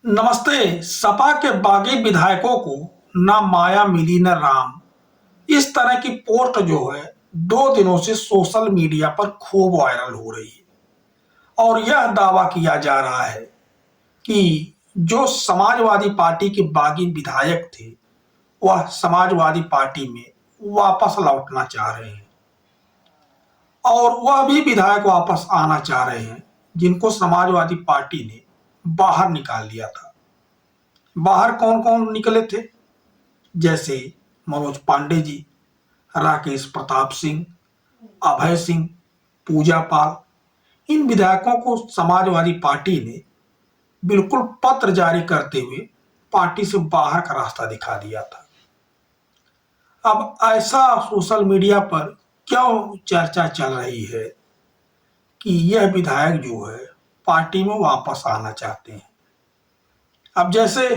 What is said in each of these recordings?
नमस्ते। सपा के बागी विधायकों को न माया मिली न राम, इस तरह की पोस्ट जो है 2 दिनों से सोशल मीडिया पर खूब वायरल हो रही है और यह दावा किया जा रहा है कि जो समाजवादी पार्टी के बागी विधायक थे वह समाजवादी पार्टी में वापस लौटना चाह रहे हैं और वह भी विधायक वापस आना चाह रहे हैं जिनको समाजवादी पार्टी ने बाहर निकाल दिया था। बाहर कौन कौन निकले थे? जैसे मनोज पांडे जी, राकेश प्रताप सिंह, अभय सिंह, पूजा पाल। इन विधायकों को समाजवादी पार्टी ने बिल्कुल पत्र जारी करते हुए पार्टी से बाहर का रास्ता दिखा दिया था। अब ऐसा सोशल मीडिया पर क्यों चर्चा चल रही है कि यह विधायक जो है पार्टी में वापस आना चाहते हैं? अब जैसे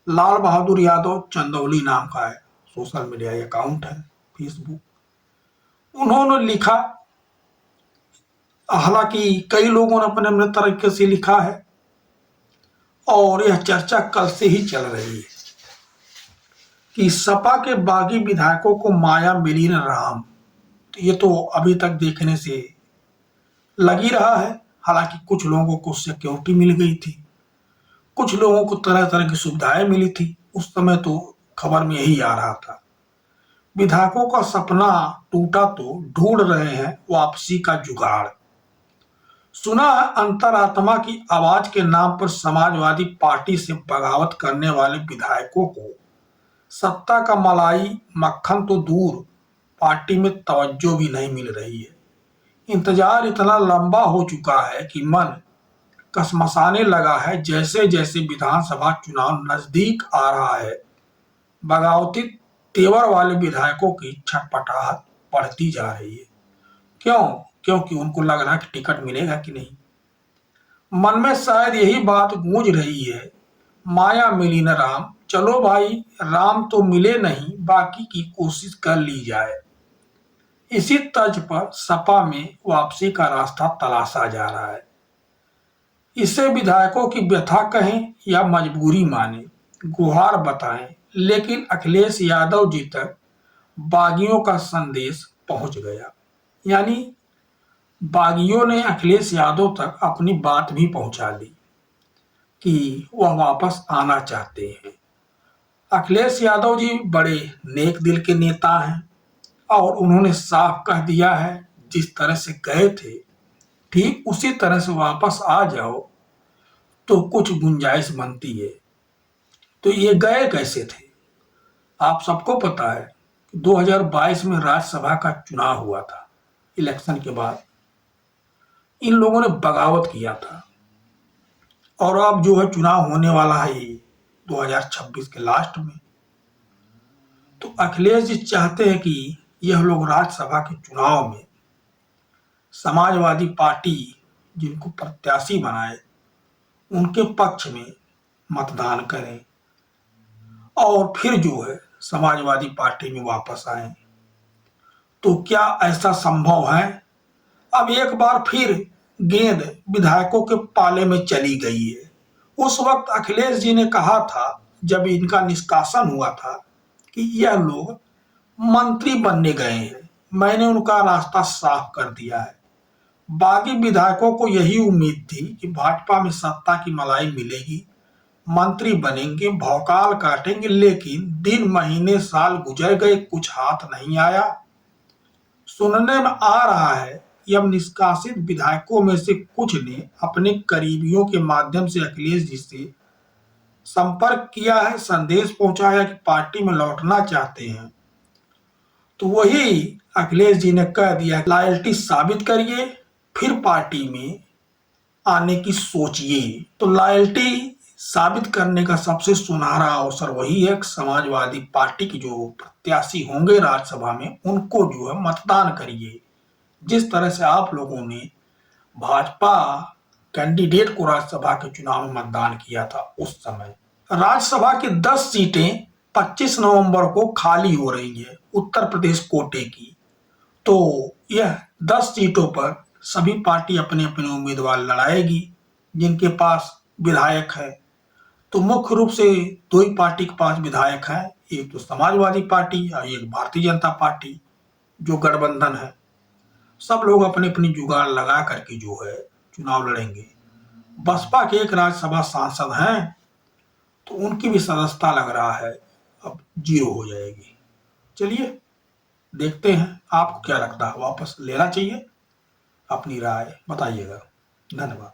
लाल बहादुर यादव चंदौली नाम का है, सोशल मीडिया अकाउंट है फेसबुक, उन्होंने लिखा, हालांकि कई लोगों ने अपने अपने तरीके से लिखा है और यह चर्चा कल से ही चल रही है कि सपा के बागी विधायकों को माया मिली न राम। तो ये तो अभी तक देखने से लग ही रहा है। हालांकि कुछ लोगों को सिक्योरिटी मिल गई थी, कुछ लोगों को तरह तरह की सुविधाएं मिली थी। उस समय तो खबर में यही आ रहा था। विधायकों का सपना टूटा तो ढूंढ रहे हैं वापसी का जुगाड़। सुना है अंतरात्मा की आवाज के नाम पर समाजवादी पार्टी से बगावत करने वाले विधायकों को सत्ता का मलाई मक्खन तो दूर, पार्टी में तवज्जो भी नहीं मिल रही है। इंतजार इतना लंबा हो चुका है कि मन कसमसाने लगा है। जैसे जैसे विधानसभा चुनाव नजदीक आ रहा है, बगावती तेवर वाले विधायकों की छटपटाहट बढ़ती जा रही है। क्यों? क्योंकि उनको लग रहा है कि टिकट मिलेगा कि नहीं। मन में शायद यही बात गूंज रही है, माया मिली न राम। चलो भाई, राम तो मिले नहीं, बाकी की कोशिश कर ली जाए। इसी तर्ज पर सपा में वापसी का रास्ता तलाशा जा रहा है। इसे विधायकों की व्यथा कहें या मजबूरी माने, गुहार बताएं, लेकिन अखिलेश यादव जी तक बागियों का संदेश पहुंच गया। यानी बागियों ने अखिलेश यादव तक अपनी बात भी पहुंचा दी कि वह वापस आना चाहते हैं। अखिलेश यादव जी बड़े नेक दिल के नेता हैं और उन्होंने साफ कह दिया है, जिस तरह से गए थे ठीक उसी तरह से वापस आ जाओ तो कुछ गुंजाइश बनती है। तो ये गए कैसे थे? आप सबको पता है 2022 में राज्यसभा का चुनाव हुआ था। इलेक्शन के बाद इन लोगों ने बगावत किया था और अब जो है चुनाव होने वाला है 2026 के लास्ट में। तो अखिलेश जी चाहते हैं कि यह लोग राज्यसभा के चुनाव में समाजवादी पार्टी जिनको प्रत्याशी बनाए उनके पक्ष में मतदान करें और फिर जो है समाजवादी पार्टी में वापस आए। तो क्या ऐसा संभव है? अब एक बार फिर गेंद विधायकों के पाले में चली गई है। उस वक्त अखिलेश जी ने कहा था, जब इनका निष्कासन हुआ था, कि यह लोग मंत्री बनने गए हैं, मैंने उनका रास्ता साफ कर दिया है। बागी विधायकों को यही उम्मीद थी कि भाजपा में सत्ता की मलाई मिलेगी, मंत्री बनेंगे, भौकाल काटेंगे, लेकिन दिन महीने साल गुजर गए, कुछ हाथ नहीं आया। सुनने में आ रहा है कि अब निष्कासित विधायकों में से कुछ ने अपने करीबियों के माध्यम से अखिलेश जी से संपर्क किया है, संदेश पहुंचाया कि पार्टी में लौटना चाहते हैं। तो वही अखिलेश जी ने कह दिया, लॉयल्टी साबित करिए फिर पार्टी में आने की सोचिए। तो लॉयल्टी साबित करने का सबसे सुनहरा अवसर वही है, समाजवादी पार्टी की जो प्रत्याशी होंगे राज्यसभा में उनको जो है मतदान करिए। जिस तरह से आप लोगों ने भाजपा कैंडिडेट को राज्यसभा के चुनाव में मतदान किया था, उस समय राज्यसभा की 10 सीटें 25 नवंबर को खाली हो रही है उत्तर प्रदेश कोटे की। तो यह 10 सीटों पर सभी पार्टी अपने अपने उम्मीदवार लड़ाएगी जिनके पास विधायक है। तो मुख्य रूप से दो ही पार्टी के पास विधायक हैं, एक तो समाजवादी पार्टी और एक भारतीय जनता पार्टी, जो गठबंधन है। सब लोग अपनी अपनी जुगाड़ लगा करके जो है चुनाव लड़ेंगे। बसपा के एक राज्यसभा सांसद हैं, तो उनकी भी सदस्यता लग रहा है अब 0 हो जाएगी। चलिए देखते हैं, आपको क्या लगता है, वापस लेना चाहिए? अपनी राय बताइएगा। धन्यवाद।